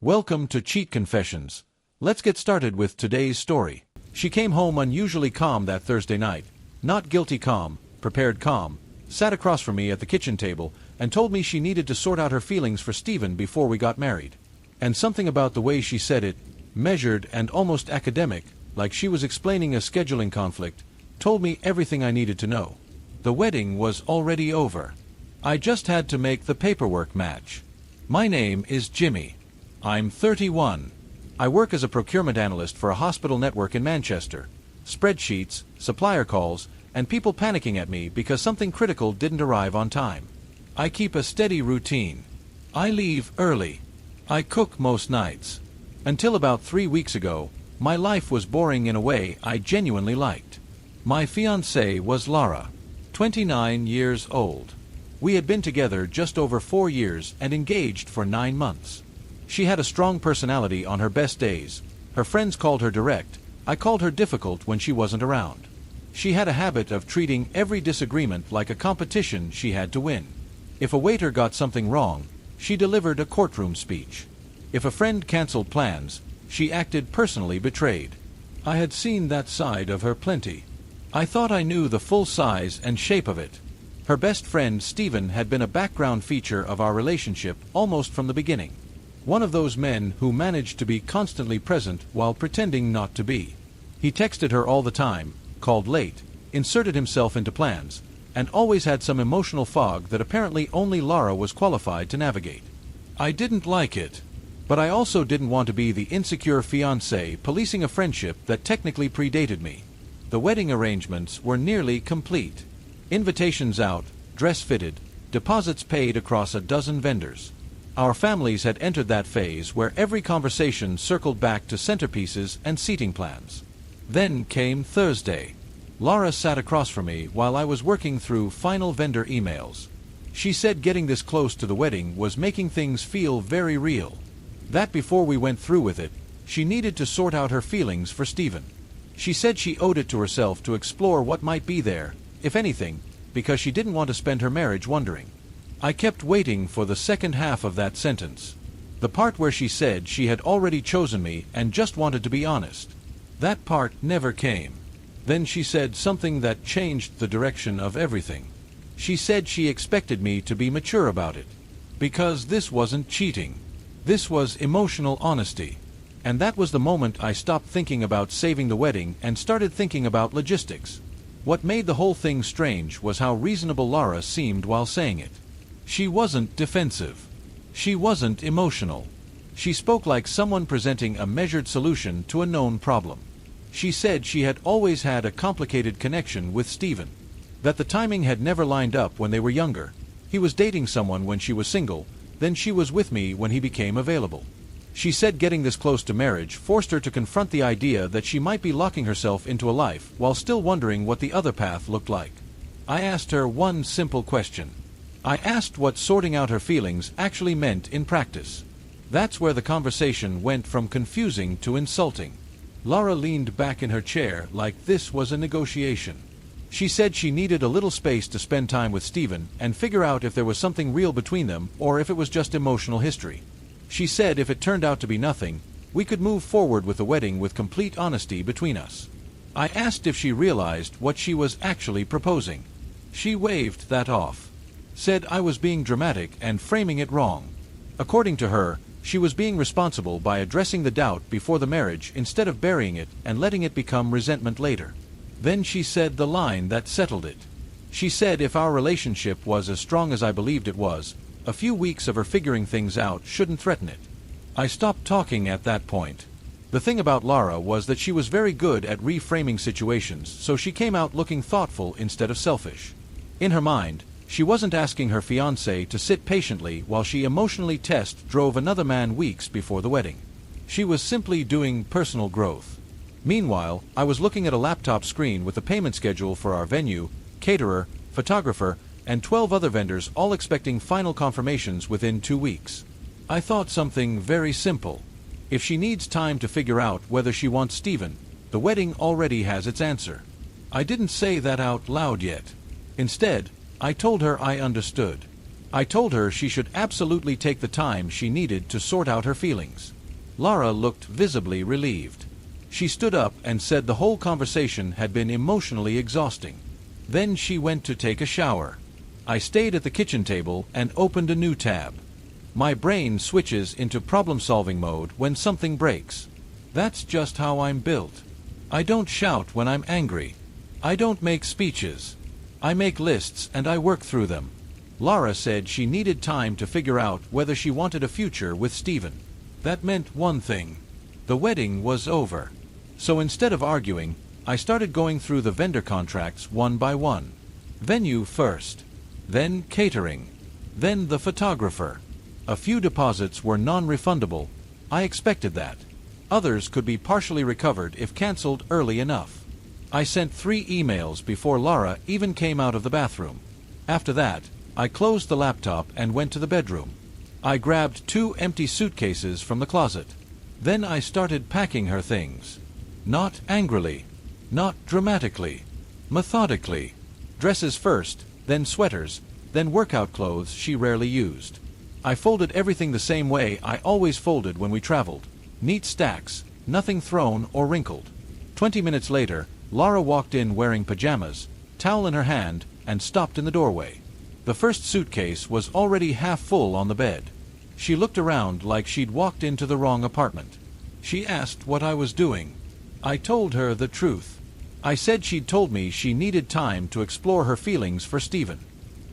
Welcome to Cheat Confessions. Let's get started with today's story. She came home unusually calm that Thursday night. Not guilty calm, prepared calm. Sat across from me at the kitchen table and told me she needed to sort out her feelings for Stephen before we got married. And something about the way she said it, measured and almost academic, like she was explaining a scheduling conflict, told me everything I needed to know. The wedding was already over. I just had to make the paperwork match. My name is Jimmy. I'm 31. I work as a procurement analyst for a hospital network in Manchester. Spreadsheets, supplier calls, and people panicking at me because something critical didn't arrive on time. I keep a steady routine. I leave early. I cook most nights. Until about 3 weeks ago, my life was boring in a way I genuinely liked. My fiancée was Laura, 29 years old. We had been together just over 4 years and engaged for 9 months. She had a strong personality on her best days. Her friends called her direct. I called her difficult when she wasn't around. She had a habit of treating every disagreement like a competition she had to win. If a waiter got something wrong, she delivered a courtroom speech. If a friend canceled plans, she acted personally betrayed. I had seen that side of her plenty. I thought I knew the full size and shape of it. Her best friend, Stephen, had been a background feature of our relationship almost from the beginning. One of those men who managed to be constantly present while pretending not to be. He texted her all the time, called late, inserted himself into plans, and always had some emotional fog that apparently only Laura was qualified to navigate. I didn't like it. But I also didn't want to be the insecure fiancé policing a friendship that technically predated me. The wedding arrangements were nearly complete. Invitations out, dress fitted, deposits paid across a dozen vendors. Our families had entered that phase where every conversation circled back to centerpieces and seating plans. Then came Thursday. Laura sat across from me while I was working through final vendor emails. She said getting this close to the wedding was making things feel very real. That before we went through with it, she needed to sort out her feelings for Stephen. She said she owed it to herself to explore what might be there, if anything, because she didn't want to spend her marriage wondering. I kept waiting for the second half of that sentence. The part where she said she had already chosen me and just wanted to be honest. That part never came. Then she said something that changed the direction of everything. She said she expected me to be mature about it. Because this wasn't cheating. This was emotional honesty. And that was the moment I stopped thinking about saving the wedding and started thinking about logistics. What made the whole thing strange was how reasonable Laura seemed while saying it. She wasn't defensive. She wasn't emotional. She spoke like someone presenting a measured solution to a known problem. She said she had always had a complicated connection with Stephen. That the timing had never lined up when they were younger. He was dating someone when she was single, then she was with me when he became available. She said getting this close to marriage forced her to confront the idea that she might be locking herself into a life while still wondering what the other path looked like. I asked her one simple question. I asked what sorting out her feelings actually meant in practice. That's where the conversation went from confusing to insulting. Laura leaned back in her chair like this was a negotiation. She said she needed a little space to spend time with Stephen and figure out if there was something real between them or if it was just emotional history. She said if it turned out to be nothing, we could move forward with the wedding with complete honesty between us. I asked if she realized what she was actually proposing. She waved that off. Said I was being dramatic and framing it wrong. According to her, she was being responsible by addressing the doubt before the marriage instead of burying it and letting it become resentment later. Then she said the line that settled it. She said if our relationship was as strong as I believed it was, a few weeks of her figuring things out shouldn't threaten it. I stopped talking at that point. The thing about Laura was that she was very good at reframing situations, so she came out looking thoughtful instead of selfish. In her mind, she wasn't asking her fiancé to sit patiently while she emotionally drove another man weeks before the wedding. She was simply doing personal growth. Meanwhile, I was looking at a laptop screen with the payment schedule for our venue, caterer, photographer, and 12 other vendors all expecting final confirmations within 2 weeks. I thought something very simple. If she needs time to figure out whether she wants Stephen, the wedding already has its answer. I didn't say that out loud yet. Instead, I told her I understood. I told her she should absolutely take the time she needed to sort out her feelings. Lara looked visibly relieved. She stood up and said the whole conversation had been emotionally exhausting. Then she went to take a shower. I stayed at the kitchen table and opened a new tab. My brain switches into problem-solving mode when something breaks. That's just how I'm built. I don't shout when I'm angry. I don't make speeches. I make lists and I work through them. Lara said she needed time to figure out whether she wanted a future with Stephen. That meant one thing. The wedding was over. So instead of arguing, I started going through the vendor contracts one by one. Venue first, then catering, then the photographer. A few deposits were non-refundable. I expected that. Others could be partially recovered if cancelled early enough. I sent 3 emails before Lara even came out of the bathroom. After that, I closed the laptop and went to the bedroom. I grabbed 2 empty suitcases from the closet. Then I started packing her things. Not angrily, not dramatically, methodically. Dresses first, then sweaters, then workout clothes she rarely used. I folded everything the same way I always folded when we traveled. Neat stacks, nothing thrown or wrinkled. 20 minutes later, Lara walked in wearing pajamas, towel in her hand, and stopped in the doorway. The first suitcase was already half full on the bed. She looked around like she'd walked into the wrong apartment. She asked what I was doing. I told her the truth. I said she'd told me she needed time to explore her feelings for Stephen.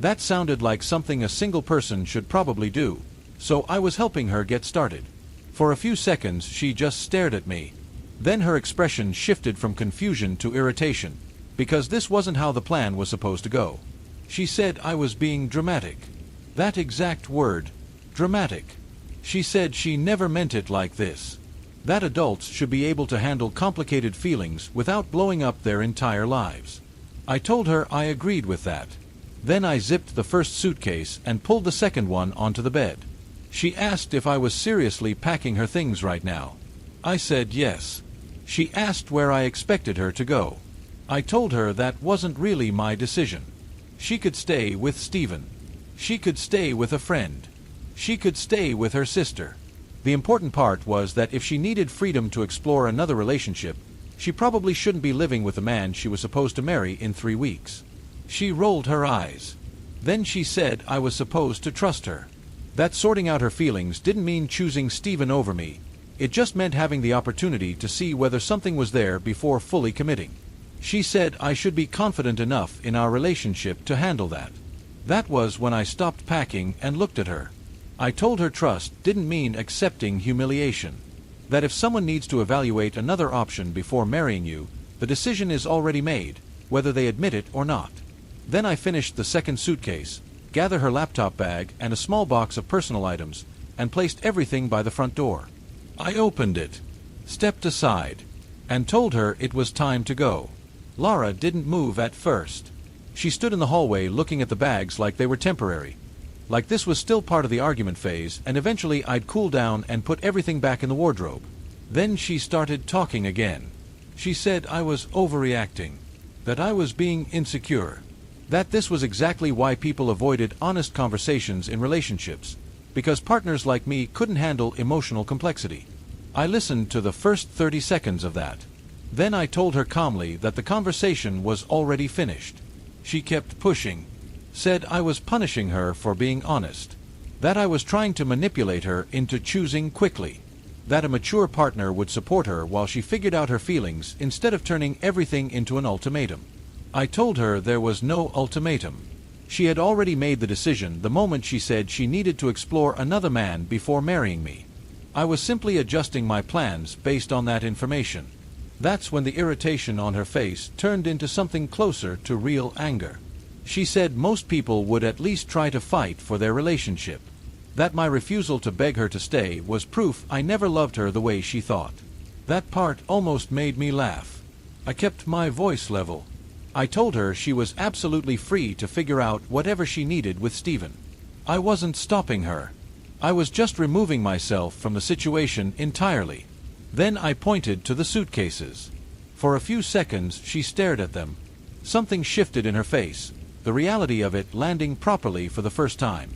That sounded like something a single person should probably do, so I was helping her get started. For a few seconds she just stared at me. Then her expression shifted from confusion to irritation, because this wasn't how the plan was supposed to go. She said I was being dramatic. That exact word, dramatic. She said she never meant it like this. That adults should be able to handle complicated feelings without blowing up their entire lives. I told her I agreed with that. Then I zipped the first suitcase and pulled the second one onto the bed. She asked if I was seriously packing her things right now. I said yes. She asked where I expected her to go. I told her that wasn't really my decision. She could stay with Stephen. She could stay with a friend. She could stay with her sister. The important part was that if she needed freedom to explore another relationship, she probably shouldn't be living with the man she was supposed to marry in 3 weeks. She rolled her eyes. Then she said I was supposed to trust her. That sorting out her feelings didn't mean choosing Stephen over me. It just meant having the opportunity to see whether something was there before fully committing. She said I should be confident enough in our relationship to handle that. That was when I stopped packing and looked at her. I told her trust didn't mean accepting humiliation. That if someone needs to evaluate another option before marrying you, the decision is already made, whether they admit it or not. Then I finished the second suitcase, gathered her laptop bag and a small box of personal items, and placed everything by the front door. I opened it, stepped aside, and told her it was time to go. Lara didn't move at first. She stood in the hallway looking at the bags like they were temporary. Like this was still part of the argument phase, and eventually I'd cool down and put everything back in the wardrobe. Then she started talking again. She said I was overreacting, that I was being insecure, that this was exactly why people avoided honest conversations in relationships, because partners like me couldn't handle emotional complexity. I listened to the first 30 seconds of that. Then I told her calmly that the conversation was already finished. She kept pushing. Said I was punishing her for being honest, that I was trying to manipulate her into choosing quickly, that a mature partner would support her while she figured out her feelings instead of turning everything into an ultimatum. I told her there was no ultimatum. She had already made the decision the moment she said she needed to explore another man before marrying me. I was simply adjusting my plans based on that information. That's when the irritation on her face turned into something closer to real anger. She said most people would at least try to fight for their relationship. That my refusal to beg her to stay was proof I never loved her the way she thought. That part almost made me laugh. I kept my voice level. I told her she was absolutely free to figure out whatever she needed with Stephen. I wasn't stopping her. I was just removing myself from the situation entirely. Then I pointed to the suitcases. For a few seconds she stared at them. Something shifted in her face, the reality of it landing properly for the first time.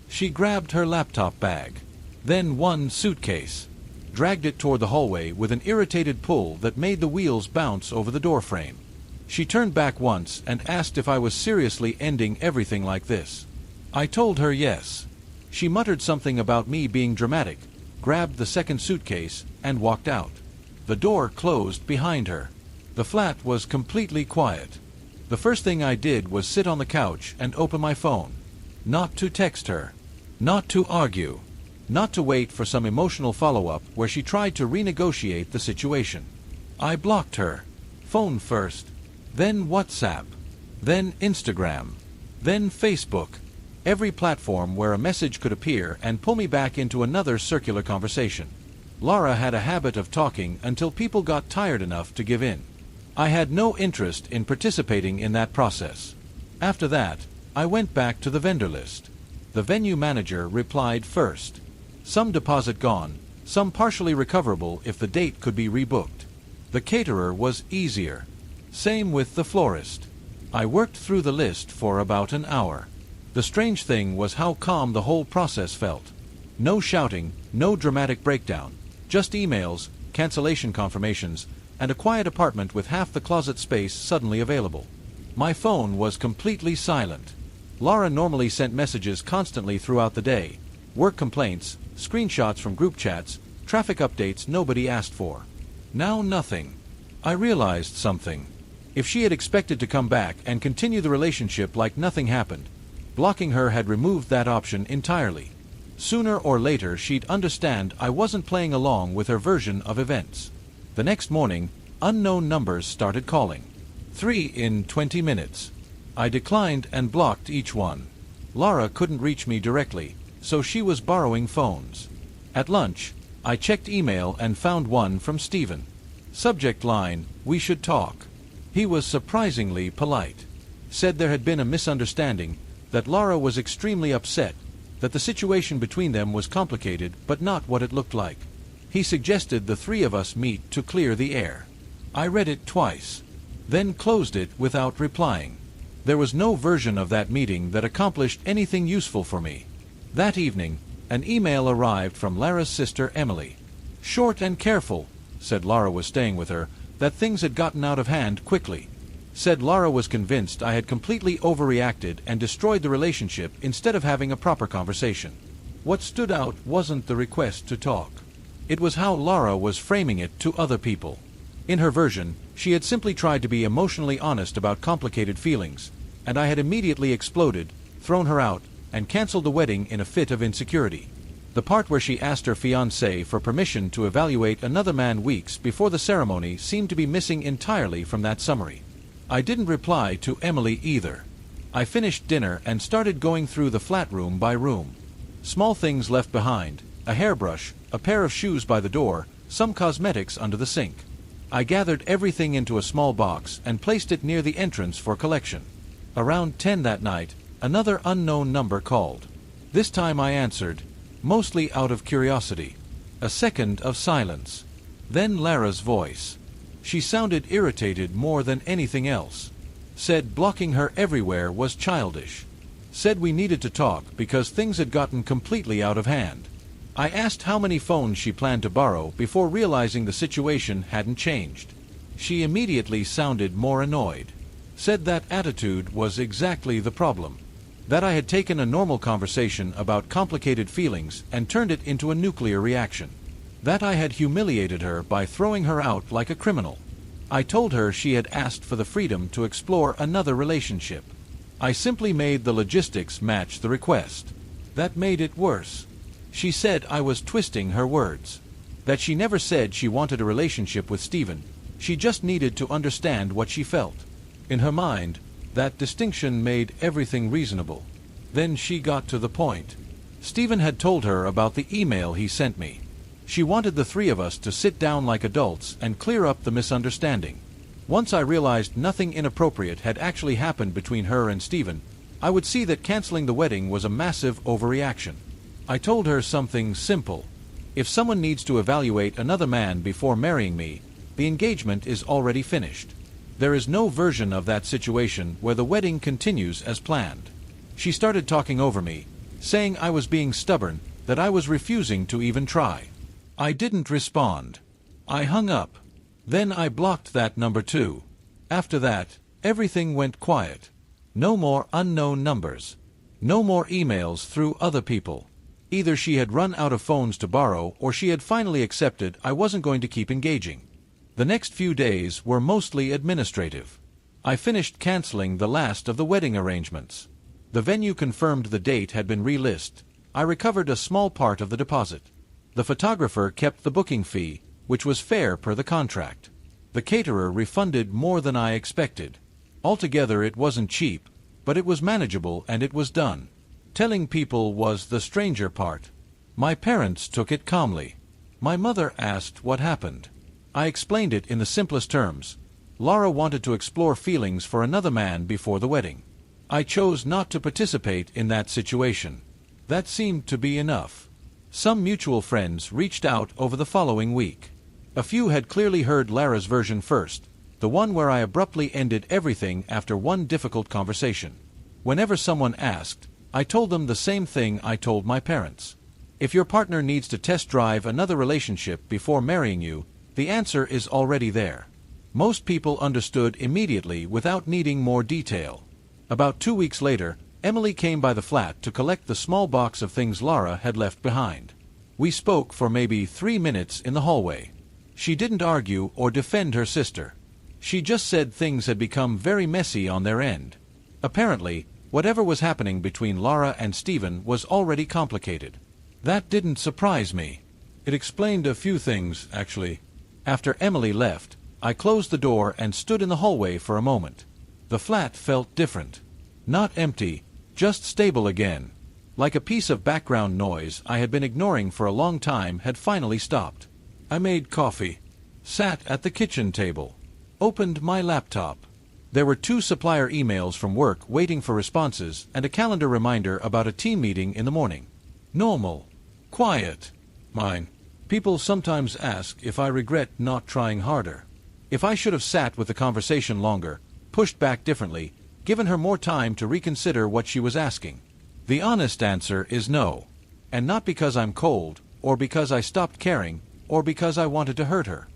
She grabbed her laptop bag. Then one suitcase. Dragged it toward the hallway with an irritated pull that made the wheels bounce over the doorframe. She turned back once and asked if I was seriously ending everything like this. I told her yes. She muttered something about me being dramatic, grabbed the second suitcase, and walked out. The door closed behind her. The flat was completely quiet. The first thing I did was sit on the couch and open my phone. Not to text her. Not to argue. Not to wait for some emotional follow-up where she tried to renegotiate the situation. I blocked her. Phone first. Then WhatsApp. Then Instagram. Then Facebook. Every platform where a message could appear and pull me back into another circular conversation. Lara had a habit of talking until people got tired enough to give in. I had no interest in participating in that process. After that, I went back to the vendor list. The venue manager replied first. Some deposit gone, some partially recoverable if the date could be rebooked. The caterer was easier. Same with the florist. I worked through the list for about an hour. The strange thing was how calm the whole process felt. No shouting, no dramatic breakdown, just emails, cancellation confirmations, and a quiet apartment with half the closet space suddenly available. My phone was completely silent. Lara normally sent messages constantly throughout the day. Work complaints, screenshots from group chats, traffic updates nobody asked for. Now nothing. I realized something. If she had expected to come back and continue the relationship like nothing happened, blocking her had removed that option entirely. Sooner or later she'd understand I wasn't playing along with her version of events. The next morning, unknown numbers started calling. 3 in 20 minutes. I declined and blocked each one. Lara couldn't reach me directly, so she was borrowing phones. At lunch, I checked email and found one from Steven. Subject line, "We should talk." He was surprisingly polite. Said there had been a misunderstanding, that Lara was extremely upset, that the situation between them was complicated but not what it looked like. He suggested the three of us meet to clear the air. I read it twice, then closed it without replying. There was no version of that meeting that accomplished anything useful for me. That evening, an email arrived from Lara's sister Emily. Short and careful, said Lara was staying with her, that things had gotten out of hand quickly. Said Lara was convinced I had completely overreacted and destroyed the relationship instead of having a proper conversation. What stood out wasn't the request to talk. It was how Lara was framing it to other people. In her version, she had simply tried to be emotionally honest about complicated feelings, and I had immediately exploded, thrown her out, and cancelled the wedding in a fit of insecurity. The part where she asked her fiancé for permission to evaluate another man weeks before the ceremony seemed to be missing entirely from that summary. I didn't reply to Emily either. I finished dinner and started going through the flat room by room. Small things left behind, a hairbrush, a pair of shoes by the door, some cosmetics under the sink. I gathered everything into a small box and placed it near the entrance for collection. Around 10 that night, another unknown number called. This time I answered, mostly out of curiosity. A second of silence. Then Lara's voice. She sounded irritated more than anything else. Said blocking her everywhere was childish. Said we needed to talk because things had gotten completely out of hand. I asked how many phones she planned to borrow before realizing the situation hadn't changed. She immediately sounded more annoyed. Said that attitude was exactly the problem. That I had taken a normal conversation about complicated feelings and turned it into a nuclear reaction. That I had humiliated her by throwing her out like a criminal. I told her she had asked for the freedom to explore another relationship. I simply made the logistics match the request. That made it worse. She said I was twisting her words. That she never said she wanted a relationship with Steven. She just needed to understand what she felt. In her mind, that distinction made everything reasonable. Then she got to the point. Steven had told her about the email he sent me. She wanted the three of us to sit down like adults and clear up the misunderstanding. Once I realized nothing inappropriate had actually happened between her and Steven, I would see that canceling the wedding was a massive overreaction. I told her something simple. If someone needs to evaluate another man before marrying me, the engagement is already finished. There is no version of that situation where the wedding continues as planned. She started talking over me, saying I was being stubborn, that I was refusing to even try. I didn't respond. I hung up. Then I blocked that number too. After that, everything went quiet. No more unknown numbers. No more emails through other people. Either she had run out of phones to borrow or she had finally accepted I wasn't going to keep engaging. The next few days were mostly administrative. I finished canceling the last of the wedding arrangements. The venue confirmed the date had been relisted. I recovered a small part of the deposit. The photographer kept the booking fee, which was fair per the contract. The caterer refunded more than I expected. Altogether it wasn't cheap, but it was manageable and it was done. Telling people was the stranger part. My parents took it calmly. My mother asked what happened. I explained it in the simplest terms. Laura wanted to explore feelings for another man before the wedding. I chose not to participate in that situation. That seemed to be enough. Some mutual friends reached out over the following week. A few had clearly heard Lara's version first, the one where I abruptly ended everything after one difficult conversation. Whenever someone asked, I told them the same thing I told my parents. If your partner needs to test drive another relationship before marrying you, the answer is already there. Most people understood immediately without needing more detail. About 2 weeks later, Emily came by the flat to collect the small box of things Lara had left behind. We spoke for maybe 3 minutes in the hallway. She didn't argue or defend her sister. She just said things had become very messy on their end. Apparently, whatever was happening between Lara and Stephen was already complicated. That didn't surprise me. It explained a few things, actually. After Emily left, I closed the door and stood in the hallway for a moment. The flat felt different. Not empty, just stable again. Like a piece of background noise I had been ignoring for a long time had finally stopped. I made coffee, sat at the kitchen table, opened my laptop. There were 2 supplier emails from work waiting for responses and a calendar reminder about a team meeting in the morning. Normal. Quiet. Mine. People sometimes ask if I regret not trying harder. If I should have sat with the conversation longer, pushed back differently, given her more time to reconsider what she was asking. The honest answer is no. And not because I'm cold, or because I stopped caring, or because I wanted to hurt her,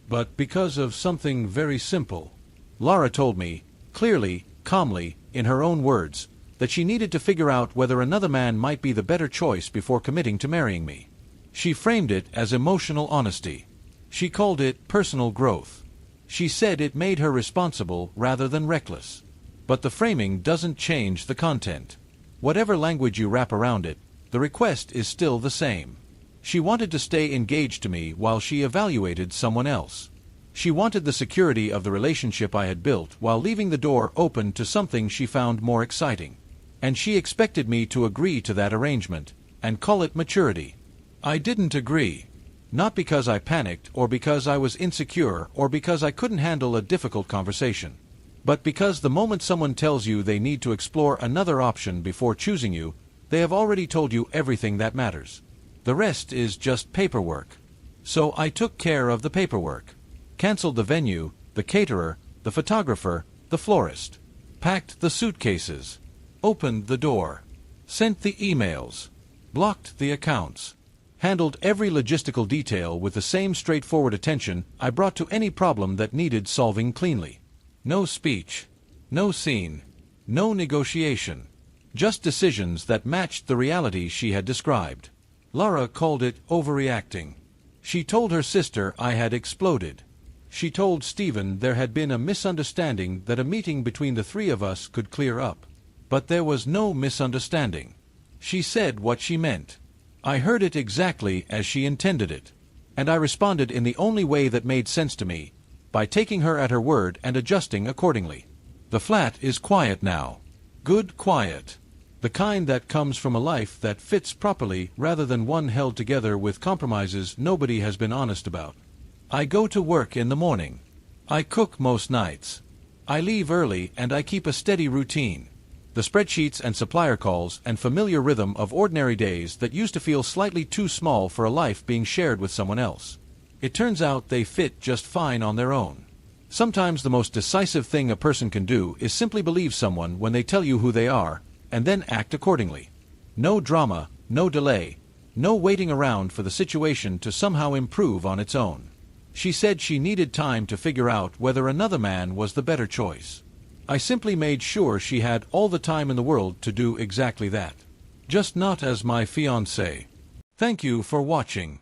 but because of something very simple. Lara told me, clearly, calmly, in her own words, that she needed to figure out whether another man might be the better choice before committing to marrying me. She framed it as emotional honesty. She called it personal growth. She said it made her responsible rather than reckless. But the framing doesn't change the content. Whatever language you wrap around it, the request is still the same. She wanted to stay engaged to me while she evaluated someone else. She wanted the security of the relationship I had built while leaving the door open to something she found more exciting. And she expected me to agree to that arrangement, and call it maturity. I didn't agree. Not because I panicked or because I was insecure or because I couldn't handle a difficult conversation, but because the moment someone tells you they need to explore another option before choosing you, they have already told you everything that matters. The rest is just paperwork. So I took care of the paperwork. Cancelled the venue, the caterer, the photographer, the florist. Packed the suitcases. Opened the door. Sent the emails. Blocked the accounts. Handled every logistical detail with the same straightforward attention I brought to any problem that needed solving cleanly. No speech. No scene. No negotiation. Just decisions that matched the reality she had described. Lara called it overreacting. She told her sister I had exploded. She told Stephen there had been a misunderstanding that a meeting between the 3 of us could clear up. But there was no misunderstanding. She said what she meant. I heard it exactly as she intended it. And I responded in the only way that made sense to me, by taking her at her word and adjusting accordingly. The flat is quiet now. Good quiet. The kind that comes from a life that fits properly rather than one held together with compromises nobody has been honest about. I go to work in the morning. I cook most nights. I leave early and I keep a steady routine. The spreadsheets and supplier calls and familiar rhythm of ordinary days that used to feel slightly too small for a life being shared with someone else. It turns out they fit just fine on their own. Sometimes the most decisive thing a person can do is simply believe someone when they tell you who they are, and then act accordingly. No drama, no delay, no waiting around for the situation to somehow improve on its own. She said she needed time to figure out whether another man was the better choice. I simply made sure she had all the time in the world to do exactly that. Just not as my fiancé. Thank you for watching.